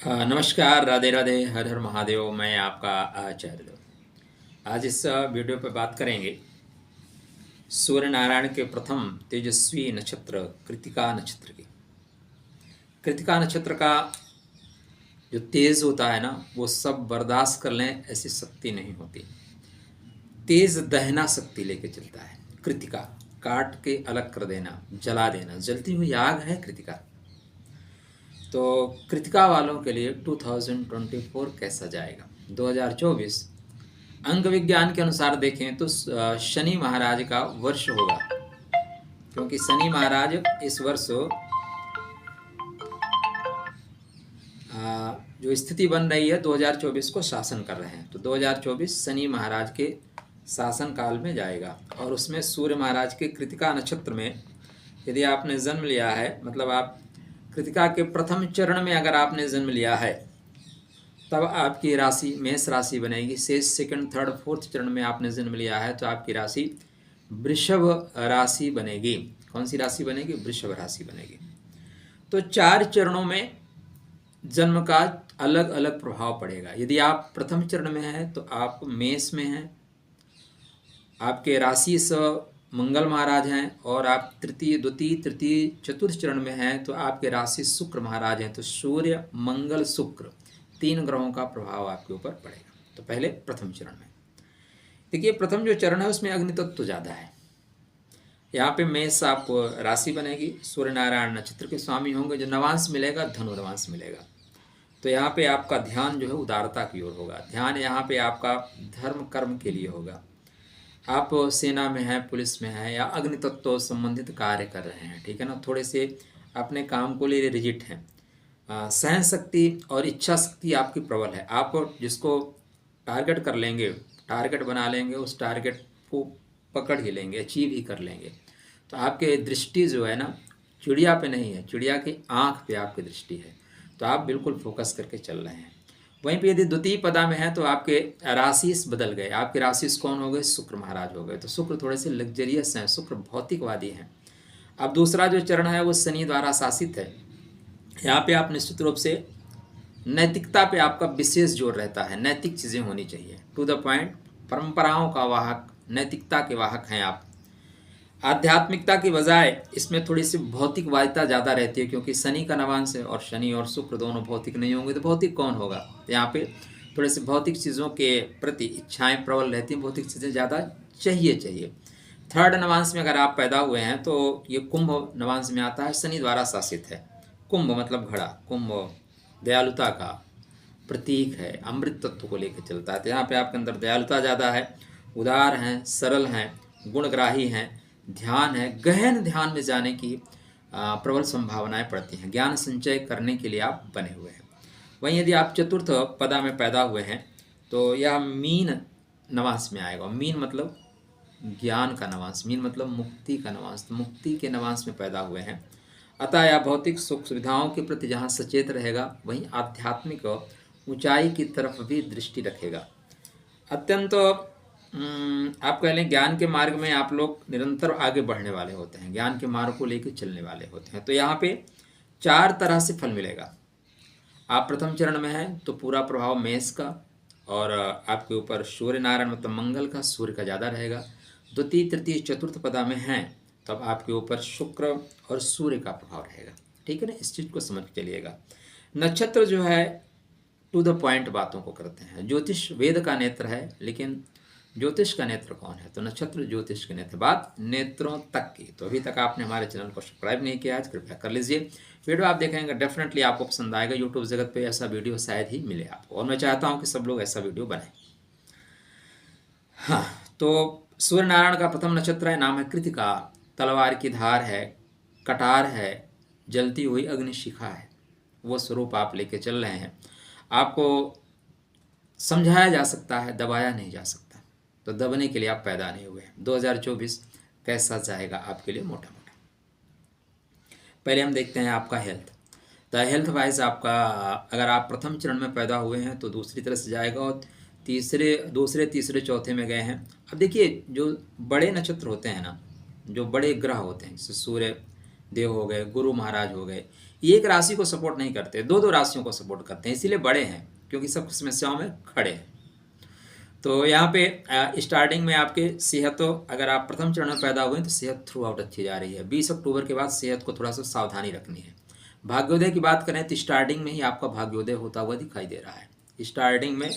नमस्कार, राधे राधे, हर हर महादेव। मैं आपका आचार्य देव। आज इस वीडियो पे बात करेंगे सूर्य नारायण के प्रथम तेजस्वी नक्षत्र कृत्तिका नक्षत्र की। कृत्तिका नक्षत्र का जो तेज होता है ना, वो सब बर्दाश्त कर लें ऐसी शक्ति नहीं होती। तेज दहना शक्ति लेके चलता है। कृत्तिका काट के अलग कर देना, जला देना, जलती हुई आग है कृत्तिका। तो कृत्तिका वालों के लिए 2024 कैसा जाएगा? 2024 अंक विज्ञान के अनुसार देखें तो शनि महाराज का वर्ष होगा, क्योंकि शनि महाराज इस वर्ष जो स्थिति बन रही है 2024 को शासन कर रहे हैं। तो 2024 शनि महाराज के शासन काल में जाएगा, और उसमें सूर्य महाराज के कृत्तिका नक्षत्र में यदि आपने जन्म लिया है, मतलब आप कृत्तिका के प्रथम चरण में अगर आपने जन्म लिया है, तब आपकी राशि मेष राशि बनेगी। शेष सेकंड थर्ड फोर्थ चरण में आपने जन्म लिया है तो आपकी राशि वृषभ राशि बनेगी। कौन सी राशि बनेगी? वृषभ राशि बनेगी। तो 4 चरणों में जन्म का अलग अलग प्रभाव पड़ेगा। यदि आप प्रथम चरण में हैं तो आप मेष में हैं, आपके राशि से मंगल महाराज हैं, और आप द्वितीय तृतीय चतुर्थ चरण में हैं तो आपके राशि शुक्र महाराज हैं। तो सूर्य मंगल शुक्र 3 ग्रहों का प्रभाव आपके ऊपर पड़ेगा। तो पहले प्रथम चरण में देखिए, प्रथम जो चरण है उसमें अग्नि तत्व ज़्यादा है। यहाँ पे मेष आपको राशि बनेगी, सूर्य नारायण नक्षत्र के स्वामी होंगे। जो नवांश मिलेगा धनु नवांश मिलेगा। तो यहाँ पे आपका ध्यान जो है उदारता की ओर होगा। ध्यान यहाँ पे आपका धर्म कर्म के लिए होगा। आप सेना में हैं, पुलिस में हैं, या अग्नि तत्व संबंधित कार्य कर रहे हैं, ठीक है ना, थोड़े से अपने काम को लिए रिजिट हैं। सहन शक्ति और इच्छा शक्ति आपकी प्रबल है। आप जिसको टारगेट कर लेंगे, टारगेट बना लेंगे, उस टारगेट को पकड़ ही लेंगे, अचीव ही कर लेंगे। तो आपके दृष्टि जो है ना, चिड़िया पे नहीं है, चिड़िया की आँख पे आपकी दृष्टि है। तो आप बिल्कुल फोकस करके चल रहे हैं। वहीं पे यदि द्वितीय पदा में है तो आपके राशिस बदल गए। आपके राशिस कौन हो गए? शुक्र महाराज हो गए। तो शुक्र थोड़े से लग्जरियस हैं, शुक्र भौतिकवादी हैं। अब दूसरा जो चरण है वो शनि द्वारा शासित है। यहाँ पे आप निश्चित रूप से नैतिकता पे आपका विशेष जोर रहता है। नैतिक चीज़ें होनी चाहिए, टू द पॉइंट, परंपराओं का वाहक, नैतिकता के वाहक हैं आप। आध्यात्मिकता की बजाय इसमें थोड़ी सी भौतिकवादिता ज़्यादा रहती है, क्योंकि शनि का नवांश है, और शनि और शुक्र दोनों भौतिक नहीं होंगे तो भौतिक कौन होगा? तो यहाँ पे थोड़े से भौतिक चीज़ों के प्रति इच्छाएं प्रबल रहती हैं, भौतिक चीज़ें ज़्यादा चाहिए। थर्ड नवांश में अगर आप पैदा हुए हैं तो ये कुंभ नवांश में आता है, शनि द्वारा शासित है। कुंभ मतलब घड़ा, कुंभ दयालुता का प्रतीक है, अमृत तत्व को लेकर चलता है। तो यहाँ पे आपके अंदर दयालुता ज़्यादा है, उदार हैं, सरल हैं, गुणग्राही हैं, ध्यान है, गहन ध्यान में जाने की प्रबल संभावनाएं पड़ती हैं। ज्ञान संचय करने के लिए आप बने हुए हैं। वहीं यदि आप चतुर्थ पदा में पैदा हुए हैं तो यह मीन नवांश में आएगा। मीन मतलब ज्ञान का नवांश, मीन मतलब मुक्ति का नवांश। तो मुक्ति के नवांश में पैदा हुए हैं। अतः यह भौतिक सुख सुविधाओं के प्रति जहाँ सचेत रहेगा, वहीं आध्यात्मिक ऊंचाई की तरफ भी दृष्टि रखेगा। अत्यंत आप कह लें ज्ञान के मार्ग में आप लोग निरंतर आगे बढ़ने वाले होते हैं, ज्ञान के मार्ग को लेकर चलने वाले होते हैं। तो यहाँ पे 4 तरह से फल मिलेगा। आप प्रथम चरण में हैं तो पूरा प्रभाव मेष का और आपके ऊपर सूर्य नारायण मतलब मंगल का, सूर्य का ज़्यादा रहेगा। द्वितीय तृतीय चतुर्थ पदा में हैं तब आपके ऊपर शुक्र और सूर्य का प्रभाव रहेगा, ठीक है ना। इस चीज़ को समझ के चलिएगा। नक्षत्र जो है टू द पॉइंट बातों को करते हैं। ज्योतिष वेद का नेत्र है, लेकिन ज्योतिष का नेत्र कौन है? तो नक्षत्र ज्योतिष के नेत्र। बात नेत्रों तक की। तो अभी तक आपने हमारे चैनल को सब्सक्राइब नहीं किया है, कृपया कर लीजिए। वीडियो आप देखेंगे डेफिनेटली आपको पसंद आएगा। यूट्यूब जगत पे ऐसा वीडियो शायद ही मिले आपको, और मैं चाहता हूँ कि सब लोग ऐसा वीडियो बनाएं। हाँ, तो सूर्य नारायण का प्रथम नक्षत्र है, नाम है कृत्तिका। तलवार की धार है, कटार है, जलती हुई अग्निशिखा है, वो स्वरूप आप लेके चल रहे हैं। आपको समझाया जा सकता है, दबाया नहीं जा सकता। तो दबने के लिए आप पैदा नहीं हुए हैं। 2024 कैसा जाएगा आपके लिए? मोटा मोटा पहले हम देखते हैं आपका हेल्थ। तो हेल्थ वाइज आपका, अगर आप प्रथम चरण में पैदा हुए हैं तो दूसरी तरह से जाएगा, और दूसरे तीसरे चौथे में गए हैं। अब देखिए, जो बड़े नक्षत्र होते हैं ना, जो बड़े ग्रह होते हैं, जैसे सूर्य देव हो गए, गुरु महाराज हो गए, एक राशि को सपोर्ट नहीं करते, दो दो राशियों को सपोर्ट करते हैं, इसीलिए बड़े हैं, क्योंकि सब समस्याओं में खड़े हैं। तो यहाँ पे स्टार्टिंग में आपके सेहत, तो अगर आप प्रथम चरण में पैदा हुए तो सेहत थ्रू आउट अच्छी जा रही है। 20 अक्टूबर के बाद सेहत को थोड़ा सा सावधानी रखनी है। भाग्योदय की बात करें तो स्टार्टिंग में ही आपका भाग्योदय होता हुआ दिखाई दे रहा है, स्टार्टिंग में।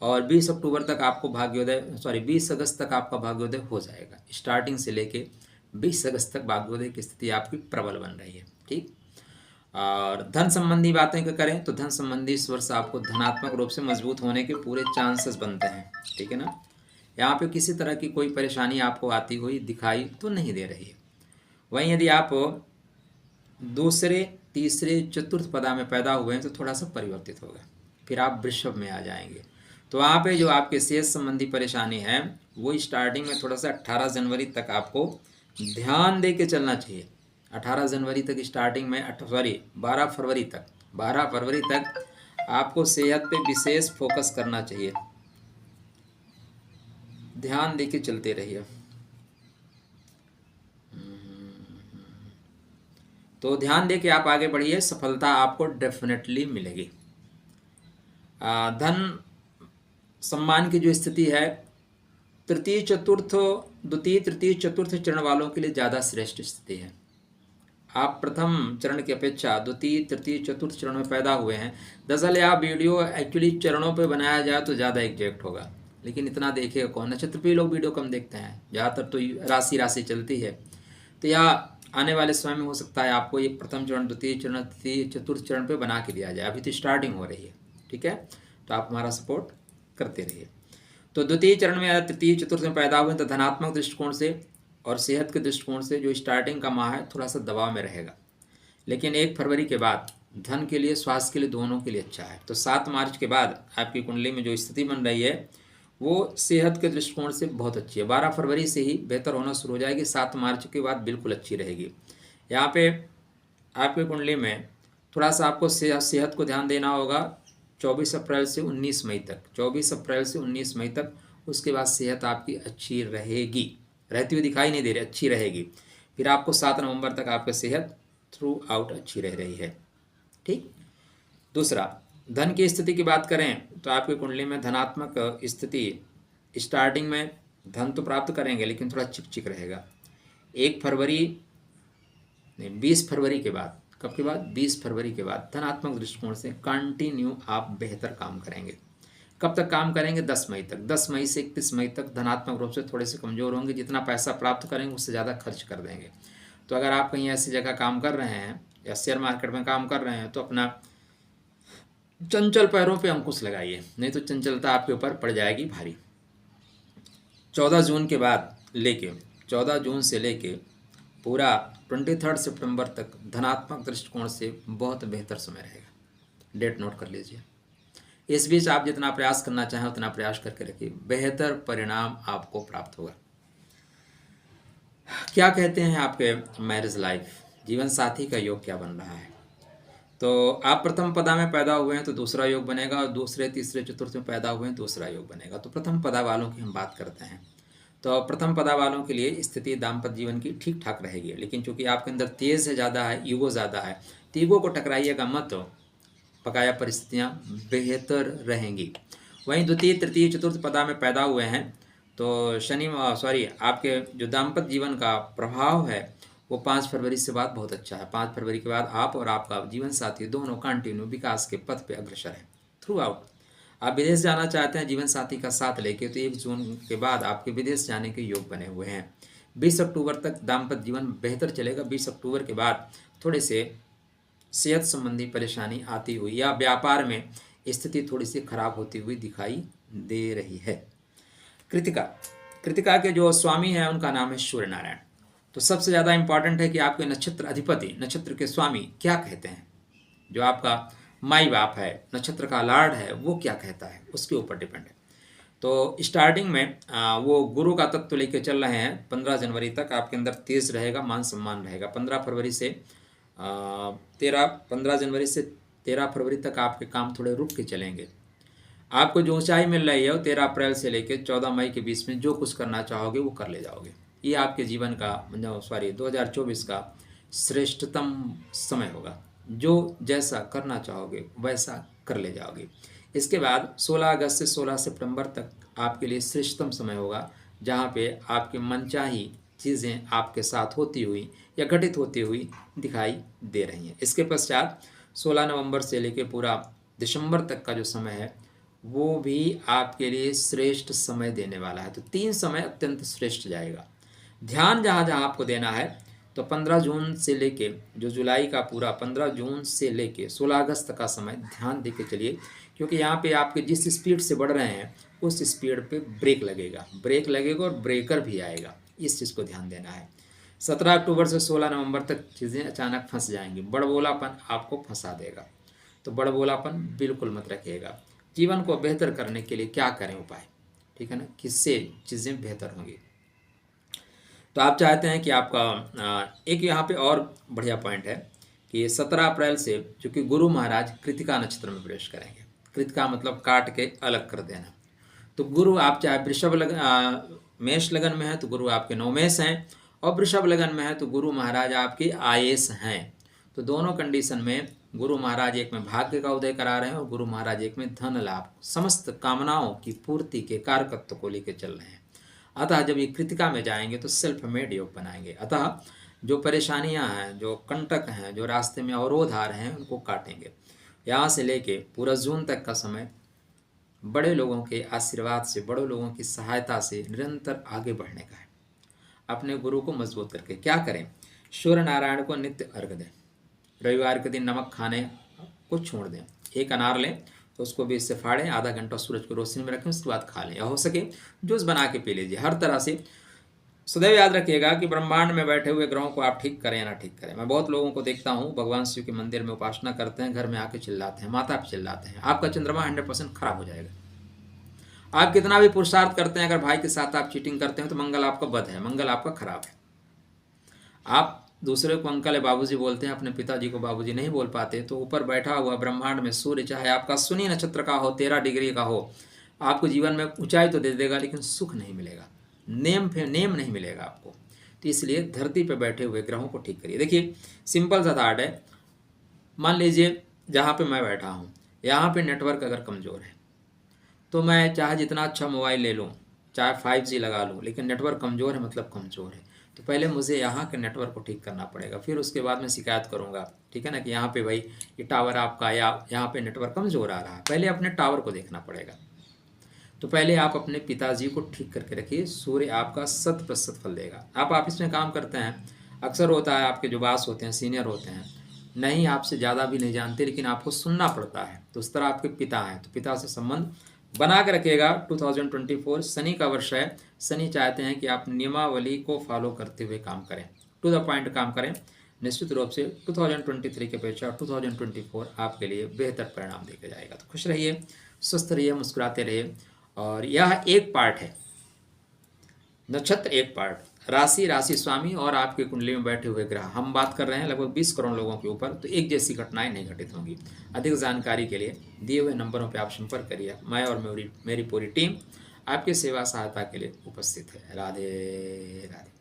और 20 अक्टूबर तक आपको भाग्योदय, 20 अगस्त तक आपका भाग्योदय हो जाएगा। स्टार्टिंग से लेके 20 अगस्त तक भाग्योदय की स्थिति आपकी प्रबल बन रही है। ठीक। और धन संबंधी बातें करें तो धन संबंधी इस वर्ष आपको धनात्मक रूप से मजबूत होने के पूरे चांसेस बनते हैं। ठीक है ना। यहाँ पे किसी तरह की कोई परेशानी आपको आती हुई दिखाई तो नहीं दे रही है। वहीं यदि आप दूसरे, तीसरे, चतुर्थ पदा में पैदा हुए हैं तो थोड़ा सा परिवर्तित होगा, फिर आप वृषभ में आ जाएंगे। तो वहाँ पे जो आपके सेहत संबंधी परेशानी है वो स्टार्टिंग में थोड़ा सा 18 जनवरी तक आपको ध्यान दे के चलना चाहिए। 18 जनवरी तक स्टार्टिंग में 12 फरवरी तक आपको सेहत पे विशेष फोकस करना चाहिए, ध्यान दे के चलते रहिए। तो ध्यान दे के आप आगे बढ़िए, सफलता आपको डेफिनेटली मिलेगी। धन सम्मान की जो स्थिति है द्वितीय, तृतीय, चतुर्थ चरण वालों के लिए ज़्यादा श्रेष्ठ स्थिति है। आप प्रथम चरण की अपेक्षा द्वितीय, तृतीय, चतुर्थ चरण में पैदा हुए हैं। दरअसल आप वीडियो एक्चुअली चरणों पे बनाया जाए तो ज़्यादा एग्जैक्ट होगा, लेकिन इतना देखेगा कौन। नक्षत्र पे लोग वीडियो कम देखते हैं, ज़्यादातर तो राशि चलती है। तो यह आने वाले समय में हो सकता है आपको ये प्रथम चरण, द्वितीय चरण, तृतीय, चतुर्थ चरण पे बना के दिया जाए। अभी तो स्टार्टिंग हो रही है। ठीक है। तो आप हमारा सपोर्ट करते रहिए। तो द्वितीय चरण में या तृतीय, चतुर्थ में पैदा हुए तो धनात्मक दृष्टिकोण से और सेहत के दृष्टिकोण से जो स्टार्टिंग का माह है थोड़ा सा दबाव में रहेगा, लेकिन 1 फरवरी के बाद धन के लिए, स्वास्थ्य के लिए, दोनों के लिए अच्छा है। तो 7 मार्च के बाद आपकी कुंडली में जो स्थिति बन रही है वो सेहत के दृष्टिकोण से बहुत अच्छी है। 12 फरवरी से ही बेहतर होना शुरू हो जाएगी, 7 मार्च के बाद बिल्कुल अच्छी रहेगी। यहाँ पे आपकी कुंडली में थोड़ा सा आपको सेहत को ध्यान देना होगा 24 अप्रैल से 19 मई तक। 24 अप्रैल से 19 मई तक, उसके बाद सेहत आपकी अच्छी रहेगी, रहती हुई दिखाई नहीं दे रही, अच्छी रहेगी। फिर आपको 7 नवंबर तक आपकी सेहत थ्रू आउट अच्छी रह रही है। ठीक। दूसरा, धन की स्थिति की बात करें तो आपकी कुंडली में धनात्मक स्थिति स्टार्टिंग में धन तो प्राप्त करेंगे, लेकिन थोड़ा चिकचिक रहेगा। 1 फरवरी नहीं, 20 फरवरी के बाद, कब के बाद? 20 फरवरी के बाद धनात्मक दृष्टिकोण से कंटिन्यू आप बेहतर काम करेंगे। कब तक काम करेंगे? 10 मई तक। 10 मई से 31 मई तक धनात्मक रूप से थोड़े से कमज़ोर होंगे, जितना पैसा प्राप्त करेंगे उससे ज़्यादा खर्च कर देंगे। तो अगर आप कहीं ऐसी जगह काम कर रहे हैं या शेयर मार्केट में काम कर रहे हैं तो अपना चंचल पैरों पे अंकुश लगाइए, नहीं तो चंचलता आपके ऊपर पड़ जाएगी भारी। 14 जून के बाद लेके 14 जून से लेके पूरा 23 सितंबर तक धनात्मक दृष्टिकोण से बहुत बेहतर समय रहेगा। डेट नोट कर लीजिए। इस बीच आप जितना प्रयास करना चाहें उतना प्रयास करके रखिए, बेहतर परिणाम आपको प्राप्त होगा। क्या कहते हैं आपके मैरिज लाइफ, जीवन साथी का योग क्या बन रहा है? तो आप प्रथम पदा में पैदा हुए हैं तो दूसरा योग बनेगा, और दूसरे, तीसरे, चतुर्थ में पैदा हुए हैं दूसरा योग बनेगा। तो प्रथम पदा वालों की हम बात करते हैं। तो प्रथम पदा वालों के लिए स्थिति दाम्पत्य जीवन की ठीक ठाक रहेगी, लेकिन चूंकि आपके अंदर तेज है, ज़्यादा है, ईगो ज़्यादा है, तो ईगो को टकराइएगा मत, पकाया परिस्थितियाँ बेहतर रहेंगी। वहीं द्वितीय, तृतीय, चतुर्थ पदा में पैदा हुए हैं तो आपके जो दाम्पत्य जीवन का प्रभाव है वो 5 फरवरी से बाद बहुत अच्छा है। 5 फरवरी के बाद आप और आपका जीवन साथी दोनों कंटिन्यू विकास के पथ पे अग्रसर है थ्रू आउट। आप विदेश जाना चाहते हैं जीवन साथी का साथ लेके, तो 1 जून के बाद आपके विदेश जाने के योग बने हुए हैं। 20 अक्टूबर तक दाम्पत्य जीवन बेहतर चलेगा। 20 अक्टूबर के बाद थोड़े से सेहत संबंधी परेशानी आती हुई या व्यापार में स्थिति थोड़ी सी खराब होती हुई दिखाई दे रही है। कृतिका के जो स्वामी हैं उनका नाम है सूर्य नारायण। तो सबसे ज़्यादा इंपॉर्टेंट है कि आपके नक्षत्र अधिपति, नक्षत्र के स्वामी क्या कहते हैं। जो आपका माई बाप है, नक्षत्र का लॉर्ड है, वो क्या कहता है, उसके ऊपर डिपेंड है। तो स्टार्टिंग में वो गुरु का तत्व लेके चल रहे हैं। 15 जनवरी तक आपके अंदर तेज रहेगा, मान सम्मान रहेगा। 15 जनवरी से 13 फरवरी तक आपके काम थोड़े रुक के चलेंगे। आपको जो ऊंचाई मिल रही है वो 13 अप्रैल से लेकर 14 मई के बीच में जो कुछ करना चाहोगे वो कर ले जाओगे। ये आपके जीवन का 2024 का श्रेष्ठतम समय होगा। जो जैसा करना चाहोगे वैसा कर ले जाओगे। इसके बाद 16 अगस्त से 16 सितंबर तक आपके लिए श्रेष्ठतम समय होगा, जहाँ पे आपकी मनचाही चीज़ें आपके साथ होती हुई या घटित होती हुई दिखाई दे रही हैं। इसके पश्चात 16 नवंबर से लेकर पूरा दिसंबर तक का जो समय है वो भी आपके लिए श्रेष्ठ समय देने वाला है। तो 3 समय अत्यंत श्रेष्ठ जाएगा। ध्यान जहाँ जहाँ आपको देना है, तो 15 जून से लेके जो जुलाई का पूरा 15 जून से लेके 16 अगस्त का समय ध्यान दे के चलिए, क्योंकि यहाँ पे आपके जिस स्पीड से बढ़ रहे हैं उस स्पीड पे ब्रेक लगेगा और ब्रेकर भी आएगा। इस चीज़ को ध्यान देना है। 17 अक्टूबर से 16 नवंबर तक चीज़ें अचानक फंस जाएंगी। बड़बोलापन आपको फंसा देगा, तो बड़बोलापन बिल्कुल मत रखिएगा। जीवन को बेहतर करने के लिए क्या करें उपाय, ठीक है ना, किससे चीज़ें बेहतर होंगी। तो आप चाहते हैं कि आपका एक यहाँ पे और बढ़िया पॉइंट है कि 17 अप्रैल से चूँकि गुरु महाराज कृतिका नक्षत्र में प्रवेश करेंगे। कृतिका मतलब काट के अलग कर देना। तो गुरु आप चाहे मेष लगन में है तो गुरु आपके नवमेश हैं, और वृषभ लगन में है तो गुरु महाराज आपके आयेश हैं। तो दोनों कंडीशन में गुरु महाराज एक में भाग्य का उदय करा रहे हैं और गुरु महाराज एक में धन लाभ, समस्त कामनाओं की पूर्ति के कारकत्व को लेकर चल रहे हैं। अतः जब ये कृतिका में जाएंगे तो सेल्फ मेड योग बनाएंगे। अतः जो परेशानियां हैं, जो कंटक हैं, जो रास्ते में अवरोध आ रहे हैं, उनको काटेंगे। यहाँ से लेके पूरा जून तक का समय बड़े लोगों के आशीर्वाद से, बड़े लोगों की सहायता से निरंतर आगे बढ़ने का है। अपने गुरु को मजबूत करके क्या करें, सूर्य नारायण को नित्य अर्घ दें। रविवार के दिन नमक खाने को छोड़ दें। एक अनार लें तो उसको भी इससे फाड़ें, आधा घंटा सूरज को रोशनी में रखें, उसके बाद खा लें, या हो सके जूस बना के पी लीजिए। हर तरह से सदैव याद रखिएगा कि ब्रह्मांड में बैठे हुए ग्रहों को आप ठीक करें या ना ठीक करें। मैं बहुत लोगों को देखता हूँ भगवान शिव के मंदिर में उपासना करते हैं, घर में आके चिल्लाते हैं, माता पे चिल्लाते हैं। आपका चंद्रमा 100% खराब हो जाएगा। आप कितना भी पुरुषार्थ करते हैं, अगर भाई के साथ आप चीटिंग करते हैं तो मंगल आपका बद है, मंगल आपका खराब है। आप दूसरे को अंकल है बाबूजी बोलते हैं, अपने पिताजी को बाबूजी नहीं बोल पाते, तो ऊपर बैठा हुआ ब्रह्मांड में सूर्य चाहे आपका अश्विनी नक्षत्र का हो, 13 डिग्री का हो, आपको जीवन में ऊंचाई तो दे देगा लेकिन सुख नहीं मिलेगा, नेम नहीं मिलेगा आपको। तो इसलिए धरती पर बैठे हुए ग्रहों को ठीक करिए। देखिए सिंपल सा थाट है, मान लीजिए जहाँ पे मैं बैठा हूँ यहाँ पे नेटवर्क अगर कमज़ोर है तो मैं चाहे जितना अच्छा मोबाइल ले लूँ, चाहे 5G लगा लूँ, लेकिन नेटवर्क कमज़ोर है मतलब कमज़ोर है। तो पहले मुझे यहाँ के नेटवर्क को ठीक करना पड़ेगा, फिर उसके बाद मैं शिकायत करूँगा, ठीक है ना, कि यहाँ पे भाई ये टावर आपका या यहाँ पे नेटवर्क कमज़ोर आ रहा है। पहले अपने टावर को देखना पड़ेगा। तो पहले आप अपने पिताजी को ठीक करके रखिए, सूर्य आपका 100% फल देगा। आप ऑफिस में काम करते हैं, अक्सर होता है आपके जो बॉस होते हैं, सीनियर होते हैं, नहीं आपसे ज़्यादा भी नहीं जानते लेकिन आपको सुनना पड़ता है, तो उस तरह आपके पिता हैं, तो पिता से संबंध बना के रखिएगा। 2024 शनि का वर्ष है। शनि चाहते हैं कि आप नियमावली को फॉलो करते हुए काम करें, टू द पॉइंट काम करें। निश्चित रूप से 2023 की अपेक्षा 2024 आपके लिए बेहतर परिणाम देकर जाएगा। तो खुश रहिए, स्वस्थ रहिए, मुस्कुराते रहिए। और यह एक पार्ट है, नक्षत्र एक पार्ट, राशि स्वामी और आपकी कुंडली में बैठे हुए ग्रह। हम बात कर रहे हैं लगभग 20 करोड़ लोगों के ऊपर, तो एक जैसी घटनाएं नहीं घटित होंगी। अधिक जानकारी के लिए दिए हुए नंबरों पर आप संपर्क करिए। मैं और मेरी पूरी टीम आपकी सेवा सहायता के लिए उपस्थित है। राधे राधे।